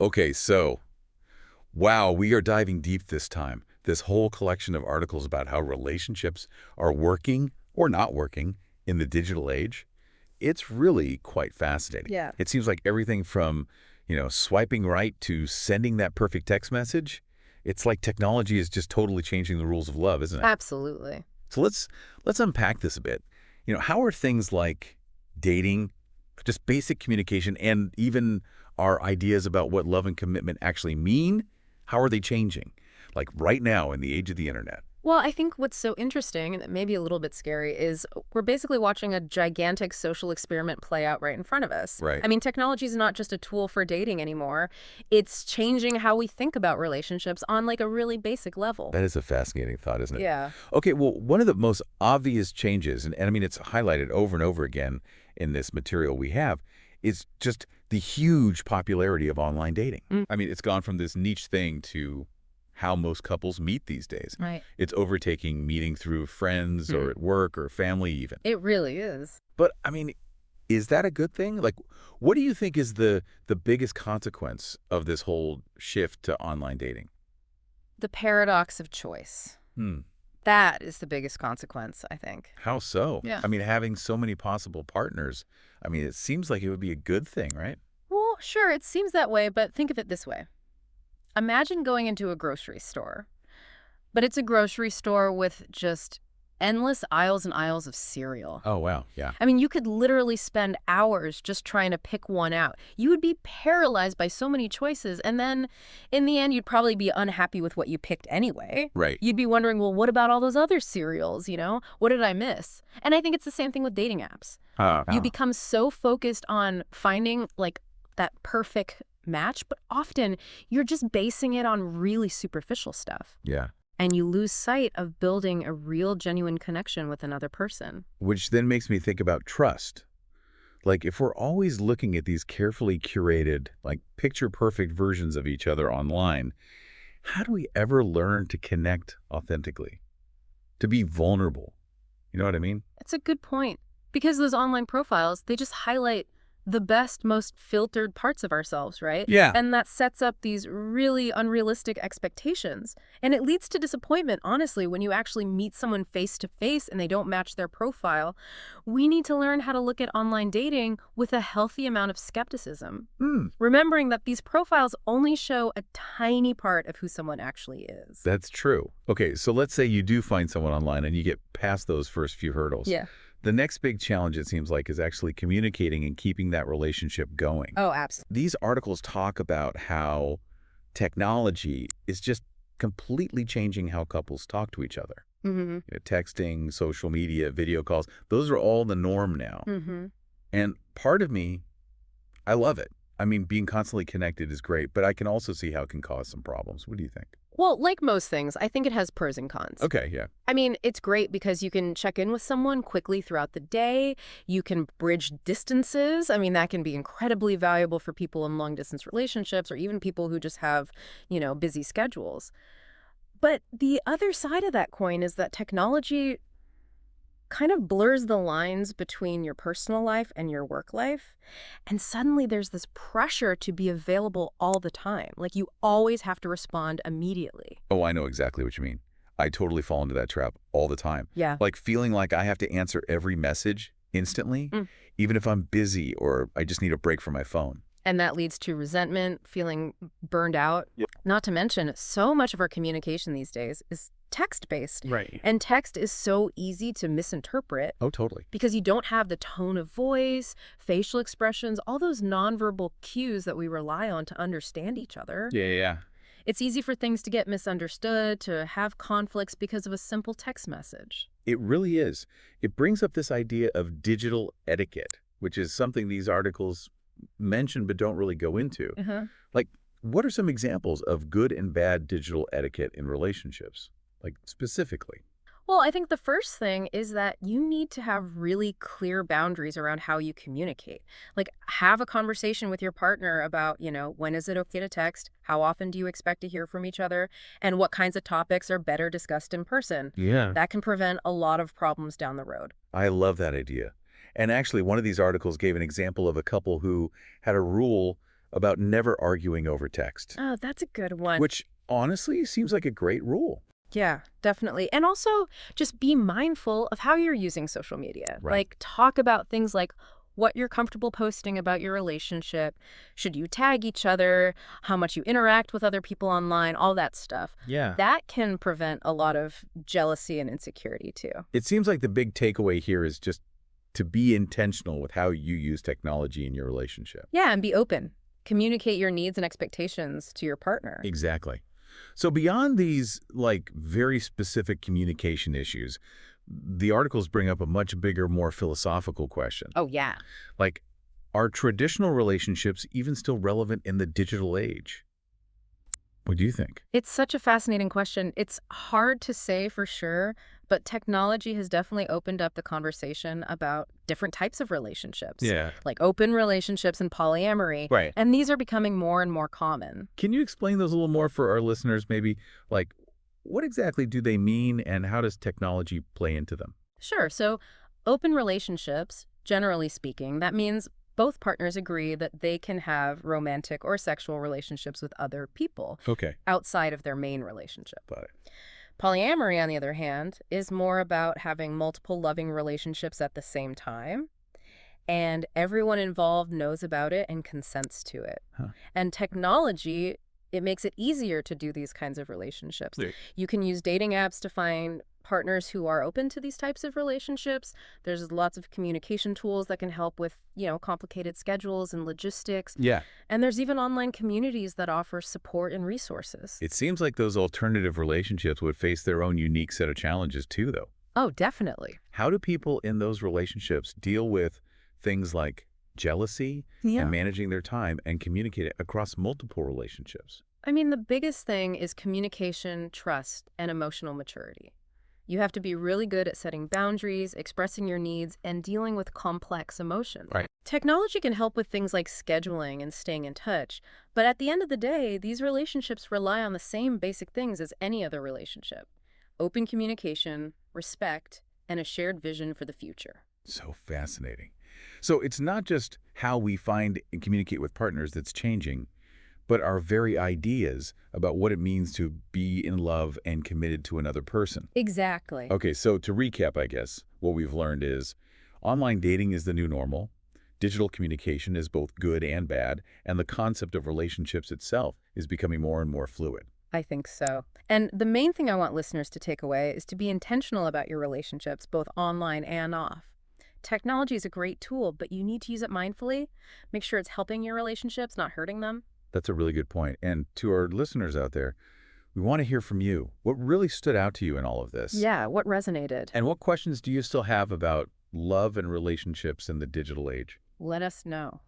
Okay, so, wow, we are diving deep this time. This whole collection of articles about how relationships are working or not working in the digital age. It's really quite fascinating. Yeah. It seems like everything from, swiping right to sending that perfect text message, it's like technology is just totally changing the rules of love, isn't it? Absolutely. So let's unpack this a bit. How are things like dating, just basic communication, and even our ideas about what love and commitment actually mean, how are they changing? Like right now in the age of the internet. Well, I think what's so interesting and maybe a little bit scary is we're basically watching a gigantic social experiment play out right in front of us. Right. I mean, technology is not just a tool for dating anymore. It's changing how we think about relationships on like a really basic level. That is a fascinating thought, isn't it? Yeah. Okay, well, one of the most obvious changes, and I mean, it's highlighted over and over again in this material we have, is just the huge popularity of online dating. Mm. I mean, it's gone from this niche thing to how most couples meet these days. Right. It's overtaking meeting through friends or at work or family even. It really is. But, I mean, is that a good thing? Like, what do you think is the biggest consequence of this whole shift to online dating? The paradox of choice. Hmm. That is the biggest consequence, I think. How so? Yeah. I mean, having so many possible partners, I mean, it seems like it would be a good thing, right? Well, sure, it seems that way, but think of it this way. Imagine going into a grocery store, but it's a grocery store with just endless aisles and aisles of cereal. Oh, wow. Yeah. I mean, you could literally spend hours just trying to pick one out. You would be paralyzed by so many choices, and then in the end, you'd probably be unhappy with what you picked anyway. Right. You'd be wondering, well, what about all those other cereals, you know? What did I miss? And I think it's the same thing with dating apps. You become so focused on finding, like, that perfect match, but often you're just basing it on really superficial stuff. Yeah. And you lose sight of building a real, genuine connection with another person. Which then makes me think about trust. Like, if we're always looking at these carefully curated, like picture-perfect versions of each other online, how do we ever learn to connect authentically? To be vulnerable? You know what I mean? It's a good point. Because those online profiles, they just highlight the best, most filtered parts of ourselves, right? Yeah. And that sets up these really unrealistic expectations. And it leads to disappointment, honestly, when you actually meet someone face to face and they don't match their profile. We need to learn how to look at online dating with a healthy amount of skepticism, remembering that these profiles only show a tiny part of who someone actually is. That's true. Okay, so let's say you do find someone online and you get past those first few hurdles. Yeah. The next big challenge, it seems like, is actually communicating and keeping that relationship going. Oh, absolutely. These articles talk about how technology is just completely changing how couples talk to each other. Mm-hmm. Texting, social media, video calls, those are all the norm now. Mm-hmm. And part of me, I love it. I mean, being constantly connected is great, but I can also see how it can cause some problems. What do you think? Well, like most things, I think it has pros and cons. Okay, yeah. I mean, it's great because you can check in with someone quickly throughout the day. You can bridge distances. I mean, that can be incredibly valuable for people in long-distance relationships or even people who just have, busy schedules. But the other side of that coin is that technology kind of blurs the lines between your personal life and your work life. And suddenly there's this pressure to be available all the time. Like you always have to respond immediately. Oh, I know exactly what you mean. I totally fall into that trap all the time. Yeah. Like feeling like I have to answer every message instantly, even if I'm busy or I just need a break from my phone. And that leads to resentment, feeling burned out. Yep. Not to mention, so much of our communication these days is text-based. Right. And text is so easy to misinterpret Oh, totally. because you don't have the tone of voice, facial expressions, all those nonverbal cues that we rely on to understand each other. Yeah. It's easy for things to get misunderstood, to have conflicts because of a simple text message. It really is. It brings up this idea of digital etiquette, which is something these articles mention but don't really go into. Like, what are some examples of good and bad digital etiquette in relationships? Like, specifically? Well, I think the first thing is that you need to have really clear boundaries around how you communicate. Like, have a conversation with your partner about, when is it okay to text? How often do you expect to hear from each other? And what kinds of topics are better discussed in person? Yeah. That can prevent a lot of problems down the road. I love that idea. And actually, one of these articles gave an example of a couple who had a rule about never arguing over text, Oh, that's a good one. which honestly seems like a great rule. Yeah, definitely. And also just be mindful of how you're using social media. Right. Like talk about things like what you're comfortable posting about your relationship. Should you tag each other? How much you interact with other people online? All that stuff. Yeah. That can prevent a lot of jealousy and insecurity too. It seems like the big takeaway here is just to be intentional with how you use technology in your relationship. Yeah, and be open. Communicate your needs and expectations to your partner. Exactly. So beyond these, like, very specific communication issues, the articles bring up a much bigger, more philosophical question. Oh, yeah. Like, are traditional relationships even still relevant in the digital age? What do you think? It's such a fascinating question. It's hard to say for sure, but technology has definitely opened up the conversation about different types of relationships, Yeah. like open relationships and polyamory. Right. And these are becoming more and more common. Can you explain those a little more for our listeners, maybe? Like, what exactly do they mean, and how does technology play into them? Sure. So, open relationships, generally speaking, that means both partners agree that they can have romantic or sexual relationships with other people Okay. outside of their main relationship. Got it. Polyamory, on the other hand, is more about having multiple loving relationships at the same time, and everyone involved knows about it and consents to it. Huh. And technology, it makes it easier to do these kinds of relationships. Right. You can use dating apps to find partners who are open to these types of relationships. There's lots of communication tools that can help with, complicated schedules and logistics. Yeah. And there's even online communities that offer support and resources. It seems like those alternative relationships would face their own unique set of challenges too, though. Oh, definitely. How do people in those relationships deal with things like jealousy Yeah. and managing their time and communicate it across multiple relationships? I mean, the biggest thing is communication, trust, and emotional maturity. You have to be really good at setting boundaries, expressing your needs, and dealing with complex emotions. Right. Technology can help with things like scheduling and staying in touch, but at the end of the day, these relationships rely on the same basic things as any other relationship: open communication, respect, and a shared vision for the future. So fascinating. So it's not just how we find and communicate with partners that's changing, but our very ideas about what it means to be in love and committed to another person. Exactly. Okay, so to recap, I guess, what we've learned is online dating is the new normal, digital communication is both good and bad, and the concept of relationships itself is becoming more and more fluid. I think so. And the main thing I want listeners to take away is to be intentional about your relationships, both online and off. Technology is a great tool, but you need to use it mindfully. Make sure it's helping your relationships, not hurting them. That's a really good point. And to our listeners out there, we want to hear from you. What really stood out to you in all of this? Yeah, what resonated? And what questions do you still have about love and relationships in the digital age? Let us know.